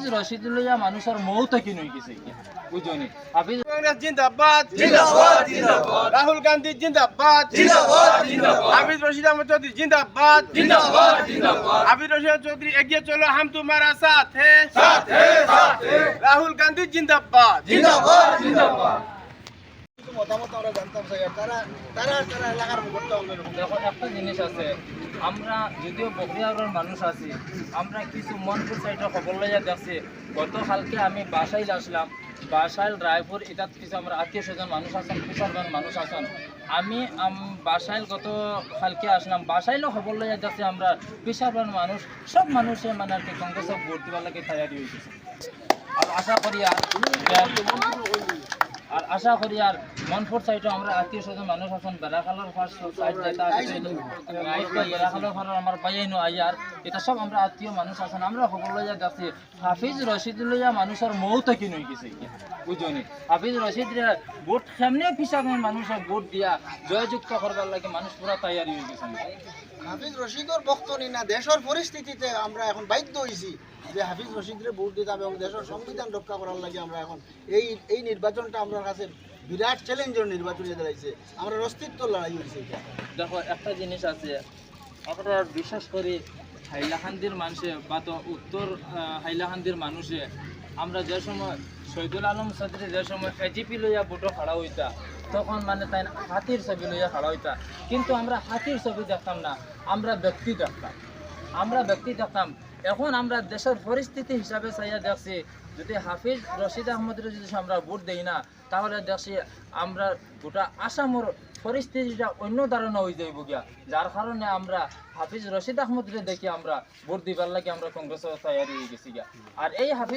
রশিদ লইয়া মানুষের মৌত কিন হয়ে গেছে বুঝনি হাফিজ কংগ্রেস জিন্দাবাদ জিন্দাবাদ জিন্দাবাদ রাহুল গান্ধী জিন্দাবাদ জিন্দাবাদ জিন্দাবাদ হাফিজ রশিদ আহমদ চৌধুরী জিন্দাবাদ জিন্দাবাদ জিন্দাবাদ হাফিজ রশিদ চৌধুরী এগিয়ে চলো हम तुम्हारा साथ है রাহুল গান্ধী জিন্দাবাদ জিন্দাবাদ জিন্দাবাদ মতামত আমরা জানতাম স্যার তারা এলাকার মুখটা দেখো একটা জিনিস আছে আমরা যদিও বকরিয়ার মানুষ আছি আমরা কিছু মনপুর সাইডে খবর লইয়া দেখছি গতকালকে আমি বাসাইল আসলাম বাসাইল রায়পুর এটা কিছু আমরা আত্মীয় স্বজন মানুষ আছেন কুশারবান মানুষ আছেন আমি বাসাইল গতকালকে আসলাম বাসাইলও খবর লইয়া দেখছি আমরা কুশারবান মানুষ সব মানুষে মানে আর কি কংগ্রেস ভোট দিবার লাগে তৈরি হয়ে গেছে আর আশা করি আর মনপুর সাইডে আমরা আত্মীয় স্বজন মানুষ আছেন বেড়াখালোর সাইড যেটা বেড়াখালোর ফার আমার বাইনো আইয়ার এটা সব আমরা আত্মীয় মানুষ আছেন আমরা খবর লইয়া যাচ্ছি হাফিজ রশিদ লইয়া মানুষের মৌত কিন হয়ে গেছে বুঝনি হাফিজ রশিদ ভোট সামনে পিছাবে মানুষের ভোট দিয়া জয়যুক্ত করবার লাগে মানুষ পুরা তৈরি হয়ে গেছে হাফিজ রশিদর বক্তব্য না দেশের পরিস্থিতিতে আমরা এখন বাধ্য হয়েছি যে হাফিজ রশিদরে ভোট দিতাম এবং দেশের সংবিধান রক্ষা করার লাগে আমরা এখন এই নির্বাচনটা আমার কাছে বিরাট চ্যালেঞ্জের নির্বাচন দাঁড়াইছে আমরা অস্তিত্ব লড়াই হয়েছে দেখো একটা জিনিস আছে আপনারা বিশ্বাস করি হাইলাকান্দির মানুষে বা তো উত্তর হাইলাকান্দির মানুষে আমরা যে সময় শহীদুল আলম চৌধুরী যে সময় এজিপি লইয়া ভোটও খাড়া হইতা তখন মানে তাই হাতির ছবি লইয়া খাড়া হইতা কিন্তু আমরা হাতির ছবি দেখতাম না আমরা ব্যক্তি দেখতাম এখন আমরা দেশের পরিস্থিতি হিসাবে চাইয়া দেখছি যদি হাফিজ রশিদ আহমদের যদি আমরা ভোট দেই না তাহলে দেখছি আমরা গোটা আসামের পরিস্থিতিটা অন্য ধারণা হয়ে যাইব গিয়া যার কারণে আমরা হাফিজ রশিদ আহমদরে দেখি আমরা ভোট দিবার লাগে আমরা কংগ্রেসের তৈরি হয়ে গেছি গিয়া আর এই হাফিজ